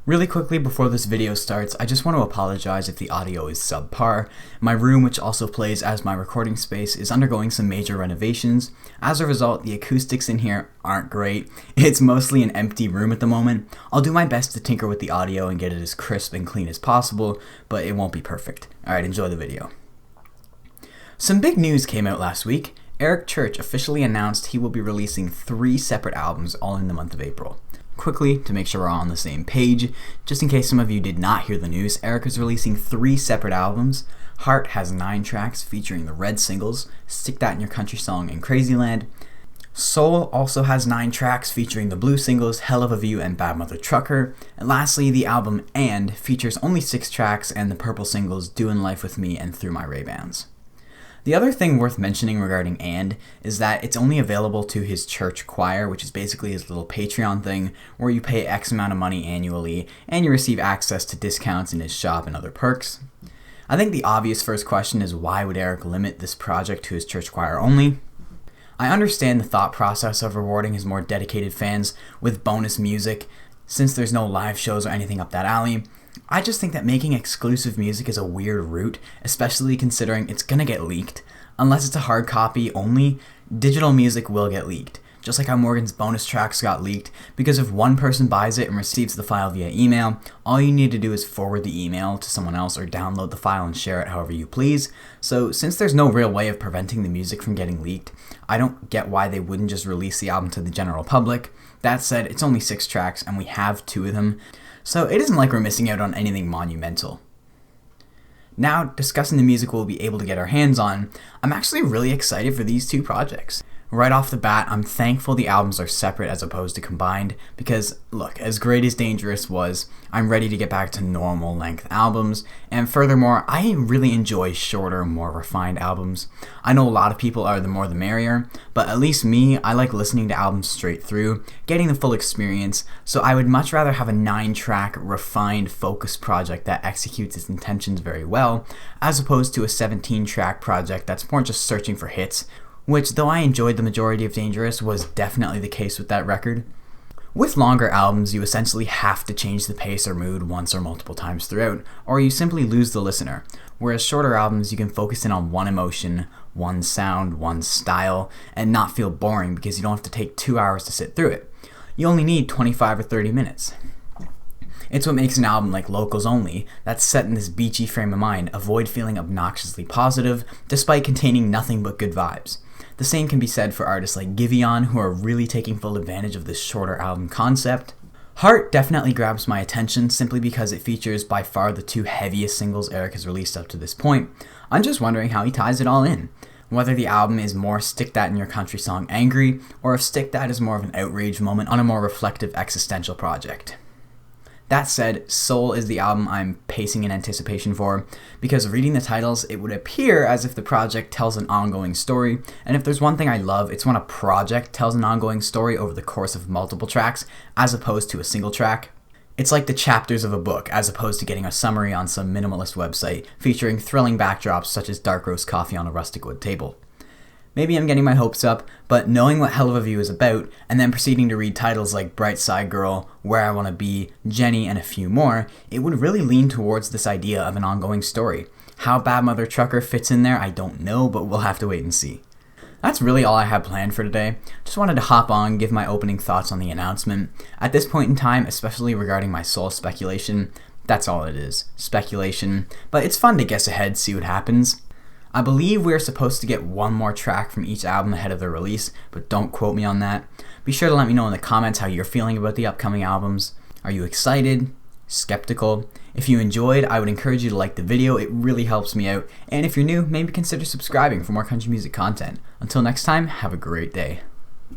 Really quickly before this video starts, I just want to apologize if the audio is subpar. My room, which also plays as my recording space, is undergoing some major renovations. As a result, the acoustics in here aren't great. It's mostly an empty room at the moment. I'll do my best to tinker with the audio and get it as crisp and clean as possible, but it won't be perfect. Alright, enjoy the video. Some big news came out last week. Eric Church officially announced he will be releasing 3 separate albums all in the month of April. Quickly, to make sure we're all on the same page, just in case some of you did not hear the news, Eric is releasing 3 separate albums. Heart has 9 tracks featuring the red singles, Stick That in Your Country Song and Crazyland. Soul also has 9 tracks featuring the blue singles, Hell of a View and Bad Mother Trucker. And lastly, the album And features only 6 tracks and the purple singles Doin' Life With Me and Through My Ray-Bans. The other thing worth mentioning regarding And is that it's only available to his church choir, which is basically his little Patreon thing where you pay X amount of money annually and you receive access to discounts in his shop and other perks. I think the obvious first question is, why would Eric limit this project to his church choir only? I understand the thought process of rewarding his more dedicated fans with bonus music since there's no live shows or anything up that alley. I just think that making exclusive music is a weird route, especially considering it's gonna get leaked. Unless it's a hard copy only, digital music will get leaked. Just like how Morgan's bonus tracks got leaked, because if one person buys it and receives the file via email, all you need to do is forward the email to someone else or download the file and share it however you please. So since there's no real way of preventing the music from getting leaked, I don't get why they wouldn't just release the album to the general public. That said, it's only 6 tracks and we have 2 of them, so it isn't like we're missing out on anything monumental. Now, discussing the music we'll be able to get our hands on, I'm actually really excited for these 2 projects. Right off the bat, I'm thankful the albums are separate as opposed to combined, because look, as great as Dangerous was, I'm ready to get back to normal length albums, and furthermore, I really enjoy shorter, more refined albums. I know a lot of people are the more the merrier, but at least me, I like listening to albums straight through, getting the full experience, so I would much rather have a 9-track, refined, focused project that executes its intentions very well, as opposed to a 17-track project that's more just searching for hits, which, though I enjoyed the majority of Dangerous, was definitely the case with that record. With longer albums, you essentially have to change the pace or mood once or multiple times throughout, or you simply lose the listener, whereas shorter albums you can focus in on one emotion, one sound, one style, and not feel boring because you don't have to take 2 hours to sit through it. You only need 25 or 30 minutes. It's what makes an album like Locals Only, that's set in this beachy frame of mind, avoid feeling obnoxiously positive, despite containing nothing but good vibes. The same can be said for artists like Giveon, who are really taking full advantage of this shorter album concept. Heart definitely grabs my attention simply because it features by far the 2 heaviest singles Eric has released up to this point. I'm just wondering how he ties it all in. Whether the album is more Stick That in Your Country Song Angry, or if Stick That is more of an outrage moment on a more reflective existential project. That said, Soul is the album I'm pacing in anticipation for, because reading the titles, it would appear as if the project tells an ongoing story, and if there's one thing I love, it's when a project tells an ongoing story over the course of multiple tracks, as opposed to a single track. It's like the chapters of a book, as opposed to getting a summary on some minimalist website, featuring thrilling backdrops such as dark roast coffee on a rustic wood table. Maybe I'm getting my hopes up, but knowing what Hell of a View is about, and then proceeding to read titles like Bright Side Girl, Where I Wanna Be, Jenny, and a few more, it would really lean towards this idea of an ongoing story. How Bad Mother Trucker fits in there, I don't know, but we'll have to wait and see. That's really all I have planned for today. Just wanted to hop on, give my opening thoughts on the announcement. At this point in time, especially regarding my Soul speculation, that's all it is, speculation, but it's fun to guess ahead, see what happens. I believe we're supposed to get 1 more track from each album ahead of their release, but don't quote me on that. Be sure to let me know in the comments how you're feeling about the upcoming albums. Are you excited? Skeptical? If you enjoyed, I would encourage you to like the video, it really helps me out. And if you're new, maybe consider subscribing for more country music content. Until next time, have a great day.